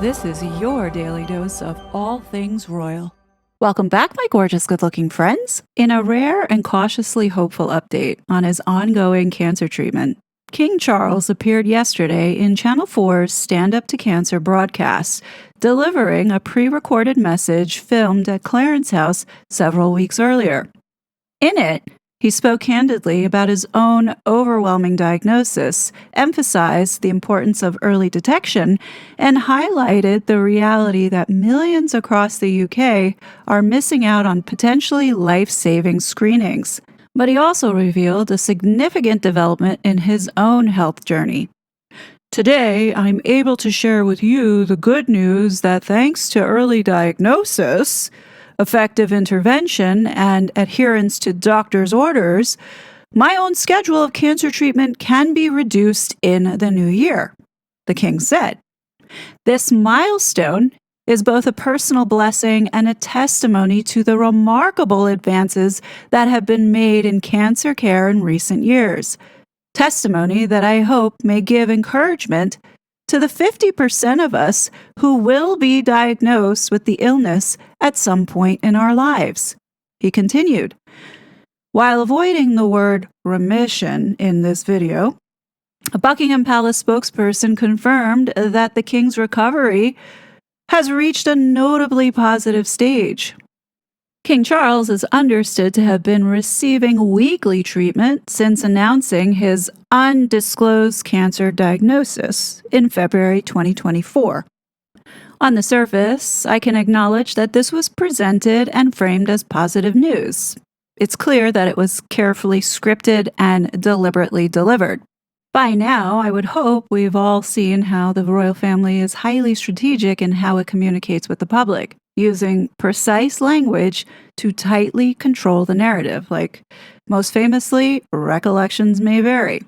This is your daily dose of all things royal. Welcome back, my gorgeous, good-looking friends. In a rare and cautiously hopeful update on his ongoing cancer treatment, King Charles appeared yesterday in Channel 4's Stand Up to Cancer broadcast, delivering a pre-recorded message filmed at Clarence House several weeks earlier. In it, he spoke candidly about his own overwhelming diagnosis, emphasized the importance of early detection, and highlighted the reality that millions across the UK are missing out on potentially life-saving screenings. But he also revealed a significant development in his own health journey. Today, I'm able to share with you the good news that thanks to early diagnosis, effective intervention, and adherence to doctor's orders, my own schedule of cancer treatment can be reduced in the new year, the king said. This milestone is both a personal blessing and a testimony to the remarkable advances that have been made in cancer care in recent years. Testimony that I hope may give encouragement to the 50% of us who will be diagnosed with the illness at some point in our lives. He continued, while avoiding the word remission in this video, a Buckingham Palace spokesperson confirmed that the king's recovery has reached a notably positive stage. King Charles is understood to have been receiving weekly treatment since announcing his undisclosed cancer diagnosis in February 2024. On the surface, I can acknowledge that this was presented and framed as positive news. It's clear that it was carefully scripted and deliberately delivered. By now, I would hope we've all seen how the royal family is highly strategic in how it communicates with the public, using precise language to tightly control the narrative, like, most famously, recollections may vary.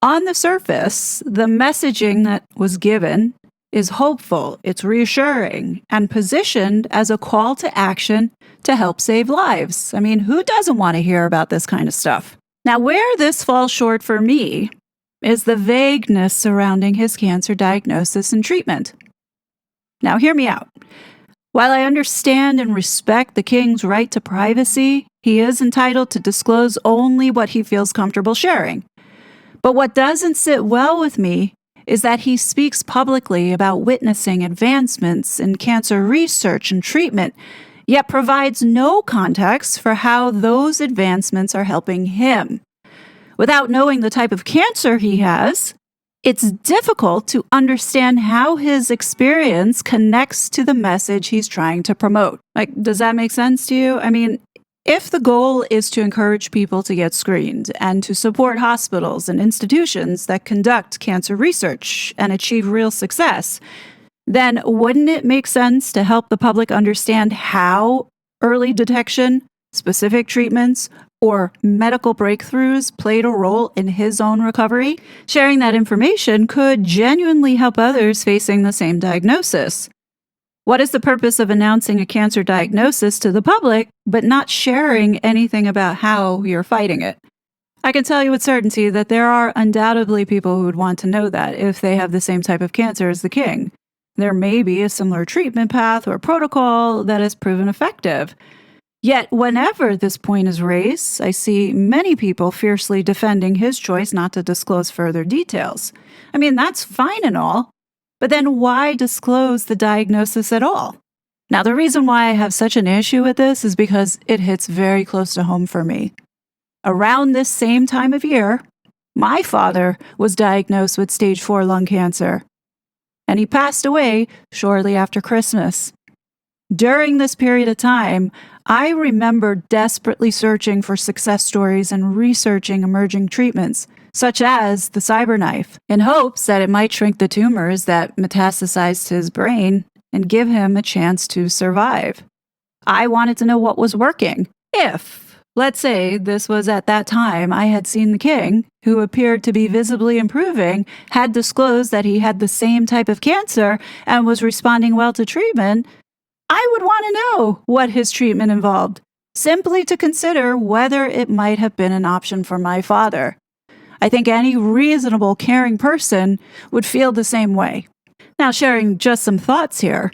On the surface, the messaging that was given is hopeful, it's reassuring, and positioned as a call to action to help save lives. I mean, who doesn't want to hear about this kind of stuff? Now, where this falls short for me is the vagueness surrounding his cancer diagnosis and treatment. Now, hear me out. While I understand and respect the king's right to privacy, he is entitled to disclose only what he feels comfortable sharing. But what doesn't sit well with me is that he speaks publicly about witnessing advancements in cancer research and treatment, yet provides no context for how those advancements are helping him. Without knowing the type of cancer he has, it's difficult to understand how his experience connects to the message he's trying to promote. Like, does that make sense to you? I mean, if the goal is to encourage people to get screened and to support hospitals and institutions that conduct cancer research and achieve real success, then wouldn't it make sense to help the public understand how early detection, specific treatments, or medical breakthroughs played a role in his own recovery? Sharing that information could genuinely help others facing the same diagnosis. What is the purpose of announcing a cancer diagnosis to the public, but not sharing anything about how you're fighting it? I can tell you with certainty that there are undoubtedly people who would want to know that if they have the same type of cancer as the king. There may be a similar treatment path or protocol that has proven effective. Yet, whenever this point is raised, I see many people fiercely defending his choice not to disclose further details. I mean, that's fine and all, but then why disclose the diagnosis at all? Now, the reason why I have such an issue with this is because it hits very close to home for me. Around this same time of year, my father was diagnosed with stage 4 lung cancer, and he passed away shortly after Christmas. During this period of time, I remember desperately searching for success stories and researching emerging treatments, such as the cyberknife, in hopes that it might shrink the tumors that metastasized his brain and give him a chance to survive. I wanted to know what was working. If, let's say, this was at that time I had seen the king, who appeared to be visibly improving, had disclosed that he had the same type of cancer and was responding well to treatment, I would want to know what his treatment involved, simply to consider whether it might have been an option for my father. I think any reasonable, caring person would feel the same way. Now, sharing just some thoughts here.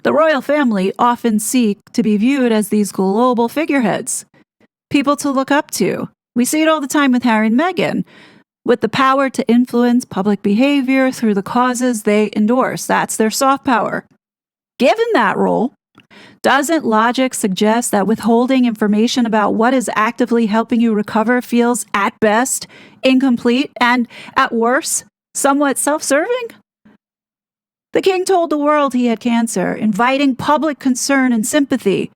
The royal family often seek to be viewed as these global figureheads, people to look up to. We see it all the time with Harry and Meghan, with the power to influence public behavior through the causes they endorse. That's their soft power. Given that role, doesn't logic suggest that withholding information about what is actively helping you recover feels, at best, incomplete and, at worst, somewhat self-serving? The king told the world he had cancer, inviting public concern and sympathy.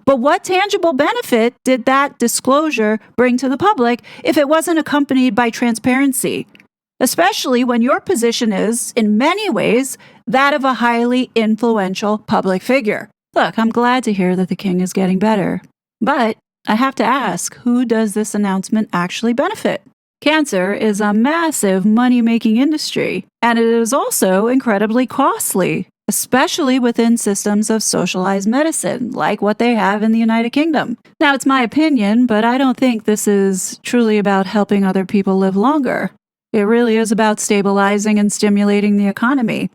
But what tangible benefit did that disclosure bring to the public if it wasn't accompanied by transparency? Especially when your position is, in many ways, that of a highly influential public figure. Look, I'm glad to hear that the king is getting better. But I have to ask, who does this announcement actually benefit? Cancer is a massive money-making industry, and it is also incredibly costly, especially within systems of socialized medicine, like what they have in the United Kingdom. Now, it's my opinion, but I don't think this is truly about helping other people live longer. It really is about stabilizing and stimulating the economy.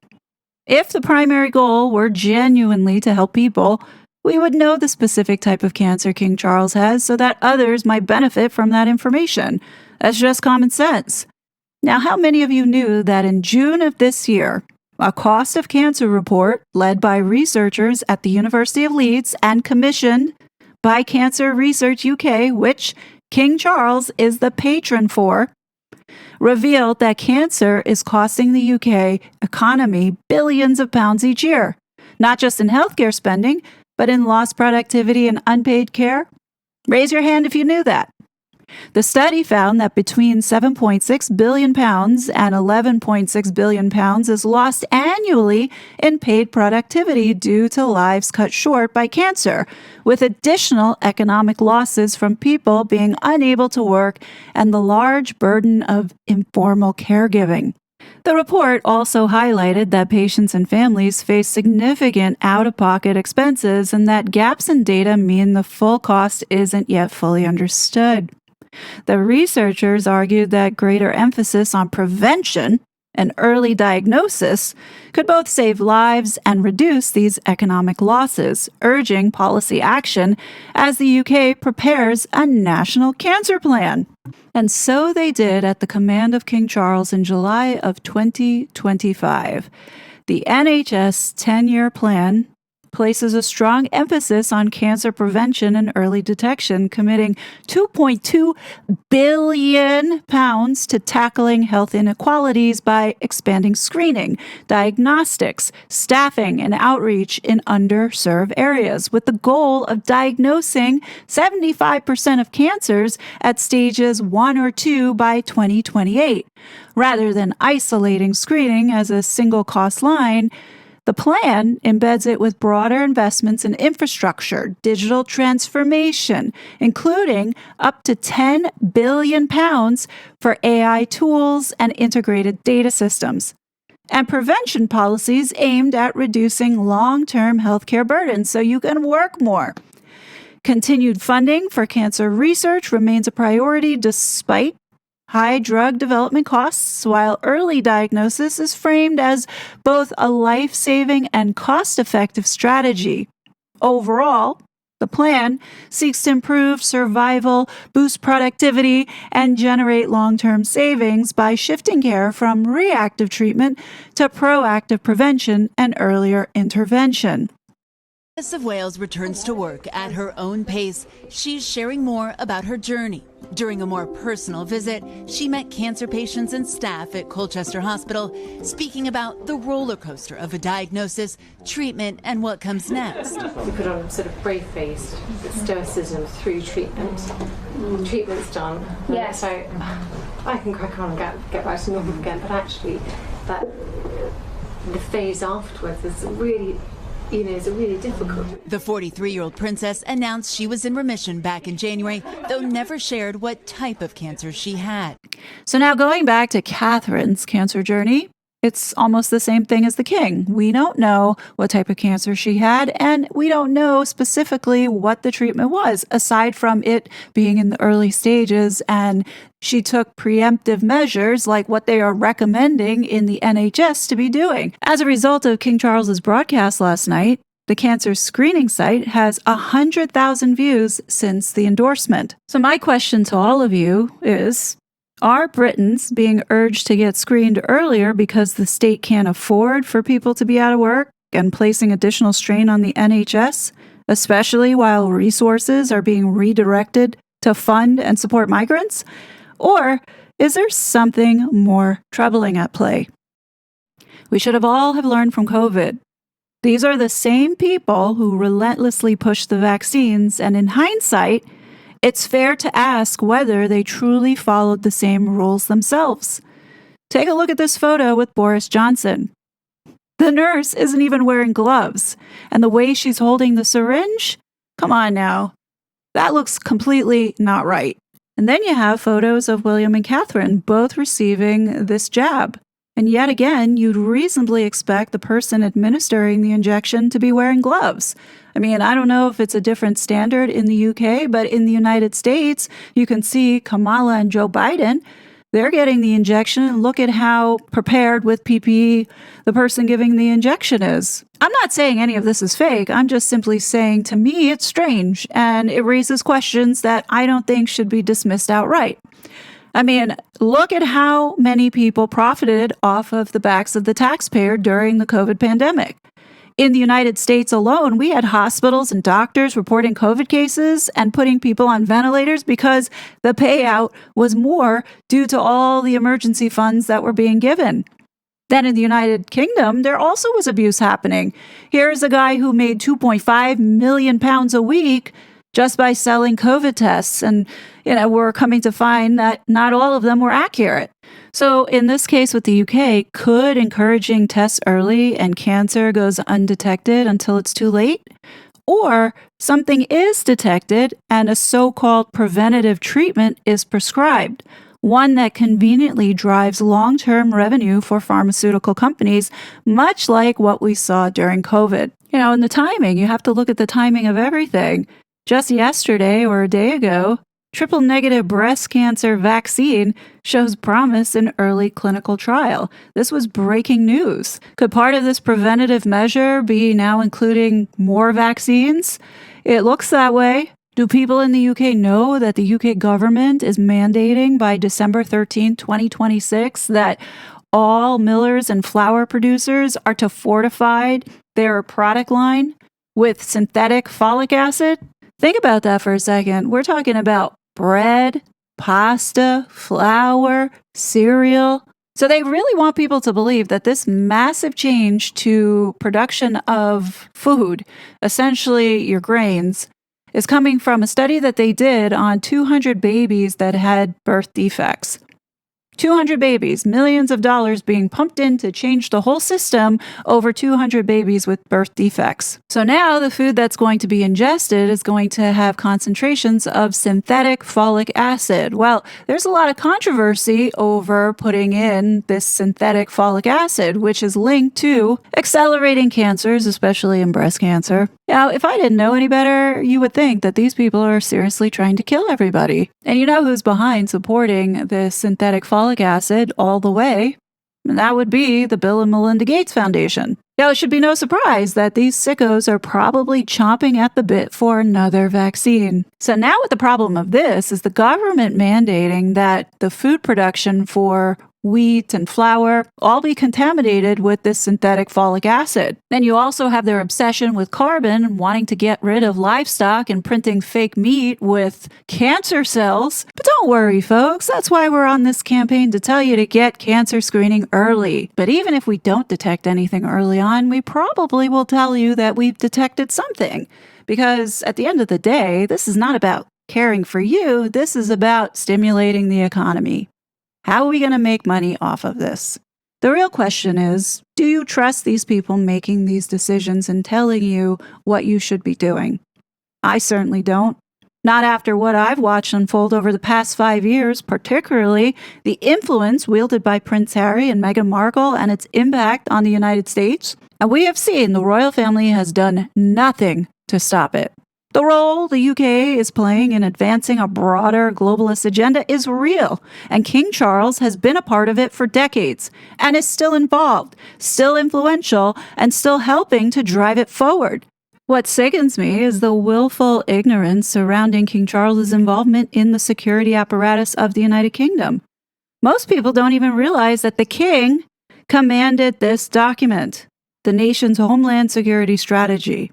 If the primary goal were genuinely to help people, we would know the specific type of cancer King Charles has so that others might benefit from that information. That's just common sense. Now, how many of you knew that in June of this year, a cost of cancer report led by researchers at the University of Leeds and commissioned by Cancer Research UK, which King Charles is the patron for, revealed that cancer is costing the UK economy billions of pounds each year, not just in healthcare spending, but in lost productivity and unpaid care? Raise your hand if you knew that. The study found that between £7.6 billion and £11.6 billion is lost annually in paid productivity due to lives cut short by cancer, with additional economic losses from people being unable to work and the large burden of informal caregiving. The report also highlighted that patients and families face significant out-of-pocket expenses and that gaps in data mean the full cost isn't yet fully understood. The researchers argued that greater emphasis on prevention and early diagnosis could both save lives and reduce these economic losses, urging policy action as the UK prepares a national cancer plan. And so they did at the command of King Charles in July of 2025. The NHS 10-year plan places a strong emphasis on cancer prevention and early detection, committing £2.2 billion to tackling health inequalities by expanding screening, diagnostics, staffing, and outreach in underserved areas, with the goal of diagnosing 75% of cancers at stages 1 or 2 by 2028. Rather than isolating screening as a single cost line, the plan embeds it with broader investments in infrastructure, digital transformation, including up to £10 billion for AI tools and integrated data systems, and prevention policies aimed at reducing long-term healthcare burdens so you can work more. Continued funding for cancer research remains a priority despite high drug development costs, while early diagnosis is framed as both a life-saving and cost-effective strategy. Overall, the plan seeks to improve survival, boost productivity, and generate long-term savings by shifting care from reactive treatment to proactive prevention and earlier intervention. Princess of Wales returns to work at her own pace. She's sharing more about her journey. During a more personal visit, she met cancer patients and staff at Colchester Hospital, speaking about the roller coaster of a diagnosis, treatment, and what comes next. We put on sort of brave-faced stoicism through treatment. Treatment's done. Yeah. So I can crack on and get back to normal again, but actually the phase afterwards is really difficult. The 43-year-old princess announced she was in remission back in January, though never shared what type of cancer she had. So now going back to Catherine's cancer journey, It's almost the same thing as the king. We don't know what type of cancer she had, and we don't know specifically what the treatment was, aside from it being in the early stages, and she took preemptive measures like what they are recommending in the NHS to be doing. As a result of King Charles's broadcast last night, the cancer screening site has 100,000 views since the endorsement. So my question to all of you is, are Britons being urged to get screened earlier because the state can't afford for people to be out of work and placing additional strain on the NHS, especially while resources are being redirected to fund and support migrants? Or is there something more troubling at play? We should have all have learned from COVID. These are the same people who relentlessly push the vaccines, and in hindsight, it's fair to ask whether they truly followed the same rules themselves. Take a look at this photo with Boris Johnson. The nurse isn't even wearing gloves, and the way she's holding the syringe? Come on now. That looks completely not right. And then you have photos of William and Catherine both receiving this jab. And yet again, you'd reasonably expect the person administering the injection to be wearing gloves. I mean, I don't know if it's a different standard in the UK, but in the United States, you can see Kamala and Joe Biden, they're getting the injection, and look at how prepared with PPE the person giving the injection is. I'm not saying any of this is fake. I'm just simply saying, to me, it's strange, and it raises questions that I don't think should be dismissed outright. I mean, look at how many people profited off of the backs of the taxpayer during the COVID pandemic. In the United States alone, we had hospitals and doctors reporting COVID cases and putting people on ventilators because the payout was more due to all the emergency funds that were being given. Then in the United Kingdom, there also was abuse happening. Here's a guy who made £2.5 million a week just by selling COVID tests. And, we're coming to find that not all of them were accurate. So in this case with the UK, could encouraging tests early and cancer goes undetected until it's too late? Or something is detected and a so-called preventative treatment is prescribed, one that conveniently drives long-term revenue for pharmaceutical companies, much like what we saw during COVID. And the timing, you have to look at the timing of everything. Just yesterday or a day ago, triple-negative breast cancer vaccine shows promise in early clinical trial. This was breaking news. Could part of this preventative measure be now including more vaccines? It looks that way. Do people in the UK know that the UK government is mandating by December 13, 2026, that all millers and flour producers are to fortify their product line with synthetic folic acid? Think about that for a second. We're talking about bread, pasta, flour, cereal. So they really want people to believe that this massive change to production of food, essentially your grains, is coming from a study that they did on 200 babies that had birth defects. 200 babies, millions of dollars being pumped in to change the whole system over 200 babies with birth defects. So now the food that's going to be ingested is going to have concentrations of synthetic folic acid. Well, there's a lot of controversy over putting in this synthetic folic acid, which is linked to accelerating cancers, especially in breast cancer. Now, if I didn't know any better, you would think that these people are seriously trying to kill everybody. And you know who's behind supporting this synthetic folic acid all the way? And that would be the Bill and Melinda Gates Foundation. Now, it should be no surprise that these sickos are probably chomping at the bit for another vaccine. So now what the problem of this is the government mandating that the food production for wheat and flour all be contaminated with this synthetic folic acid. Then you also have their obsession with carbon and wanting to get rid of livestock and printing fake meat with cancer cells. But don't worry, folks. That's why we're on this campaign, to tell you to get cancer screening early. But even if we don't detect anything early on, we probably will tell you that we've detected something. Because at the end of the day, this is not about caring for you. This is about stimulating the economy. How are we going to make money off of this? The real question is, do you trust these people making these decisions and telling you what you should be doing? I certainly don't. Not after what I've watched unfold over the past 5 years, particularly the influence wielded by Prince Harry and Meghan Markle and its impact on the United States. And we have seen the royal family has done nothing to stop it. The role the UK is playing in advancing a broader globalist agenda is real, and King Charles has been a part of it for decades and is still involved, still influential, and still helping to drive it forward. What sickens me is the willful ignorance surrounding King Charles's involvement in the security apparatus of the United Kingdom. Most people don't even realize that the king commanded this document, the nation's Homeland Security Strategy.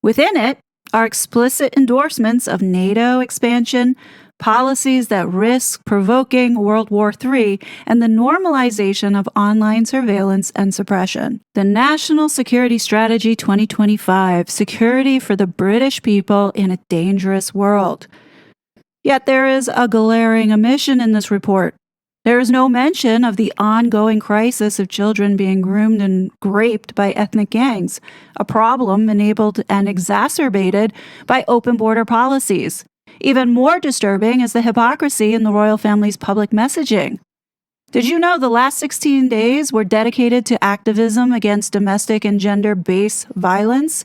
Within it are explicit endorsements of NATO expansion, policies that risk provoking World War III, and the normalization of online surveillance and suppression. The National Security Strategy 2025, Security for the British People in a Dangerous World. Yet there is a glaring omission in this report. There is no mention of the ongoing crisis of children being groomed and raped by ethnic gangs, a problem enabled and exacerbated by open border policies. Even more disturbing is the hypocrisy in the royal family's public messaging. Did you know the last 16 days were dedicated to activism against domestic and gender-based violence?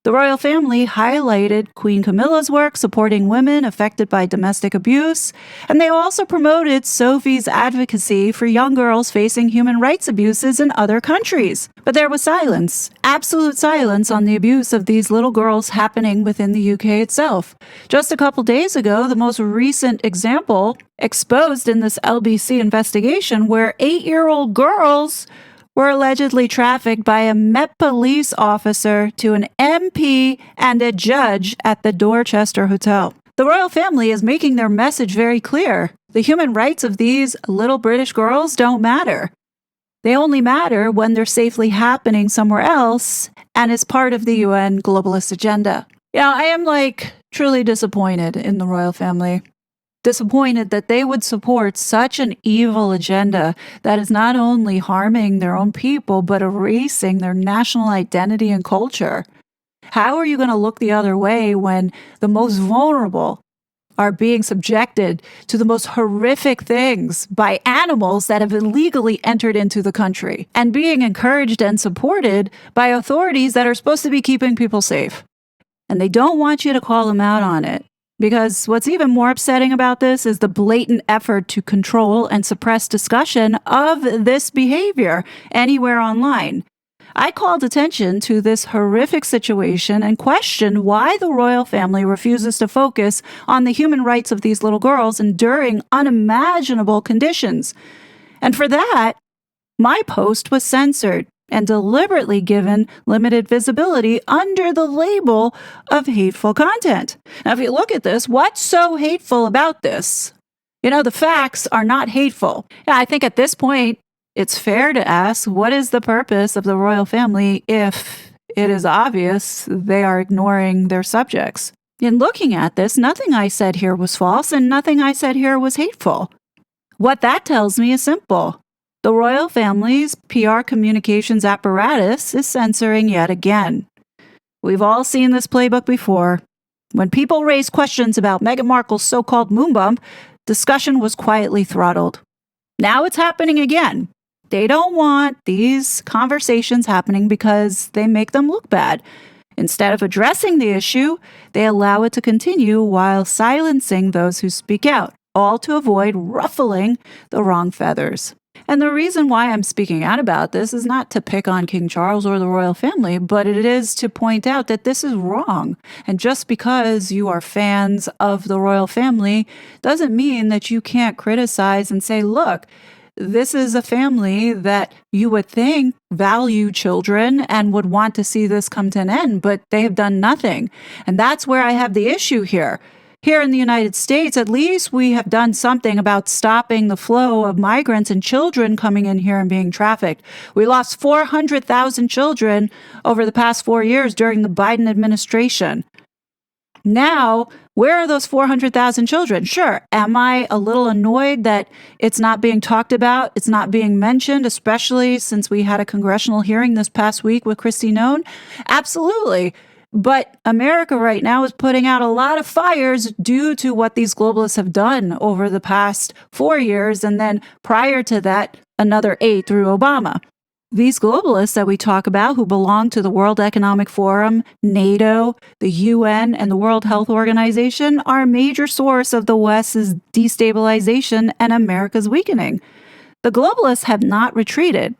The royal family highlighted Queen Camilla's work supporting women affected by domestic abuse, and they also promoted Sophie's advocacy for young girls facing human rights abuses in other countries. But there was silence, absolute silence on the abuse of these little girls happening within the UK itself. Just a couple days ago, the most recent example exposed in this LBC investigation where 8-year-old girls were allegedly trafficked by a Met police officer to an MP and a judge at the Dorchester Hotel. The royal family is making their message very clear. The human rights of these little British girls don't matter. They only matter when they're safely happening somewhere else and is part of the UN globalist agenda. Yeah, I am truly disappointed in the royal family. Disappointed that they would support such an evil agenda that is not only harming their own people, but erasing their national identity and culture. How are you going to look the other way when the most vulnerable are being subjected to the most horrific things by animals that have illegally entered into the country and being encouraged and supported by authorities that are supposed to be keeping people safe? And they don't want you to call them out on it. Because what's even more upsetting about this is the blatant effort to control and suppress discussion of this behavior anywhere online. I called attention to this horrific situation and questioned why the royal family refuses to focus on the human rights of these little girls enduring unimaginable conditions. And for that, my post was censored and deliberately given limited visibility under the label of hateful content. Now, if you look at this, what's so hateful about this? The facts are not hateful. Yeah, I think at this point, it's fair to ask, what is the purpose of the royal family if it is obvious they are ignoring their subjects? In looking at this, nothing I said here was false and nothing I said here was hateful. What that tells me is simple. The royal family's PR communications apparatus is censoring yet again. We've all seen this playbook before. When people raised questions about Meghan Markle's so-called moon bump, discussion was quietly throttled. Now it's happening again. They don't want these conversations happening because they make them look bad. Instead of addressing the issue, they allow it to continue while silencing those who speak out, all to avoid ruffling the wrong feathers. And the reason why I'm speaking out about this is not to pick on King Charles or the royal family, but it is to point out that this is wrong. And just because you are fans of the royal family doesn't mean that you can't criticize and say, look, this is a family that you would think value children and would want to see this come to an end, but they have done nothing. And that's where I have the issue here. Here in the United States, at least we have done something about stopping the flow of migrants and children coming in here and being trafficked. We lost 400,000 children over the past 4 years during the Biden administration. Now, where are those 400,000 children? Sure, am I a little annoyed that it's not being talked about, it's not being mentioned, especially since we had a congressional hearing this past week with Kristi Noem? Absolutely. But America right now is putting out a lot of fires due to what these globalists have done over the past 4 years, and then prior to that, another 8 through Obama. These globalists that we talk about, who belong to the World Economic Forum, NATO, the UN, and the World Health Organization, are a major source of the West's destabilization and America's weakening. The globalists have not retreated.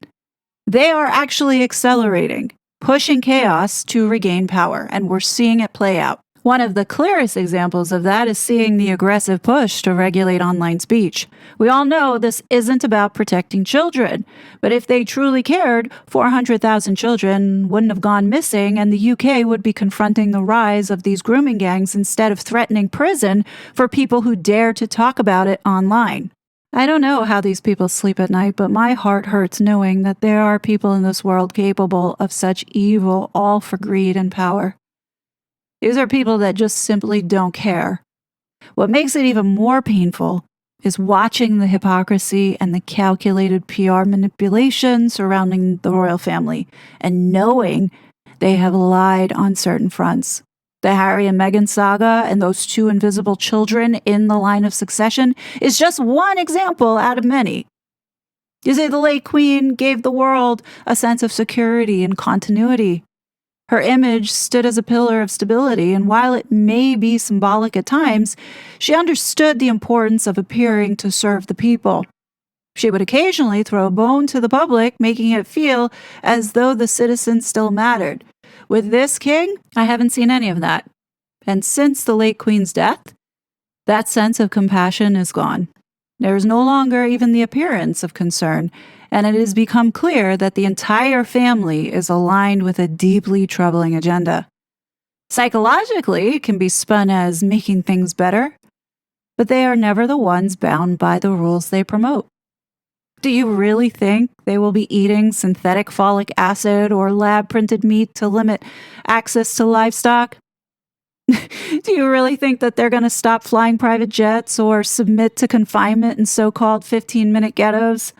They are actually accelerating, pushing chaos to regain power, and we're seeing it play out. One of the clearest examples of that is seeing the aggressive push to regulate online speech. We all know this isn't about protecting children, but if they truly cared, 400,000 children wouldn't have gone missing, and the UK would be confronting the rise of these grooming gangs instead of threatening prison for people who dare to talk about it online. I don't know how these people sleep at night, but my heart hurts knowing that there are people in this world capable of such evil, all for greed and power. These are people that just simply don't care. What makes it even more painful is watching the hypocrisy and the calculated PR manipulation surrounding the royal family and knowing they have lied on certain fronts. The Harry and Meghan saga and those 2 invisible children in the line of succession is just one example out of many. You see, the late Queen gave the world a sense of security and continuity. Her image stood as a pillar of stability, and while it may be symbolic at times, she understood the importance of appearing to serve the people. She would occasionally throw a bone to the public, making it feel as though the citizens still mattered. With this king, I haven't seen any of that. And since the late Queen's death, that sense of compassion is gone. There is no longer even the appearance of concern, and it has become clear that the entire family is aligned with a deeply troubling agenda. Psychologically, it can be spun as making things better, but they are never the ones bound by the rules they promote. Do you really think they will be eating synthetic folic acid or lab-printed meat to limit access to livestock? Do you really think that they're going to stop flying private jets or submit to confinement in so-called 15-minute ghettos?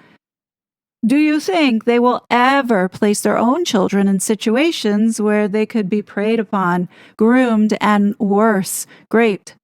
Do you think they will ever place their own children in situations where they could be preyed upon, groomed, and worse, raped?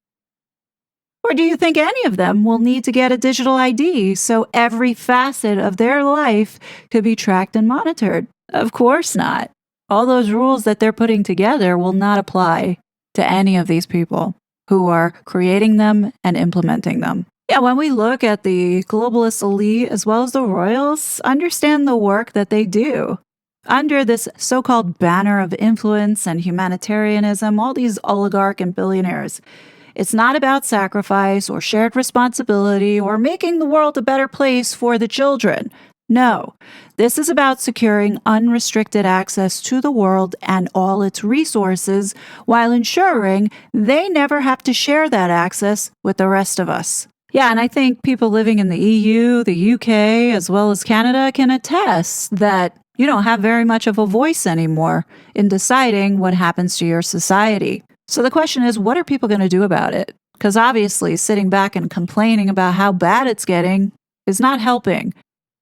Or do you think any of them will need to get a digital ID so every facet of their life could be tracked and monitored? Of course not. All those rules that they're putting together will not apply to any of these people who are creating them and implementing them. Yeah, when we look at the globalist elite as well as the royals, understand the work that they do. Under this so-called banner of influence and humanitarianism, all these oligarch and billionaires, it's not about sacrifice or shared responsibility or making the world a better place for the children. No, this is about securing unrestricted access to the world and all its resources while ensuring they never have to share that access with the rest of us. Yeah, and I think people living in the EU, the UK, as well as Canada can attest that you don't have very much of a voice anymore in deciding what happens to your society. So the question is, what are people going to do about it? Because obviously sitting back and complaining about how bad it's getting is not helping.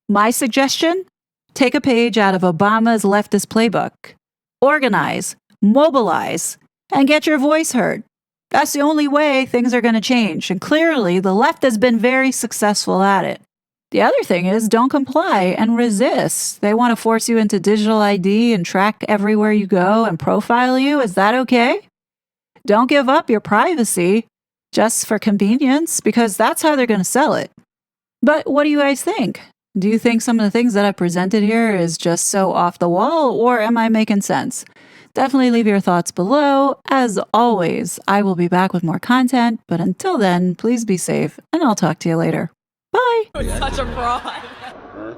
My suggestion? Take a page out of Obama's leftist playbook. Organize, mobilize, and get your voice heard. That's the only way things are going to change, and clearly the left has been very successful at it. The other thing is, don't comply and resist. They want to force you into digital ID and track everywhere you go and profile you. Is that okay? Don't give up your privacy just for convenience, because that's how they're going to sell it. But what do you guys think? Do you think some of the things that I presented here is just so off the wall, or am I making sense? Definitely leave your thoughts below. As always, I will be back with more content, but until then, please be safe, and I'll talk to you later. Bye! Such a fraud.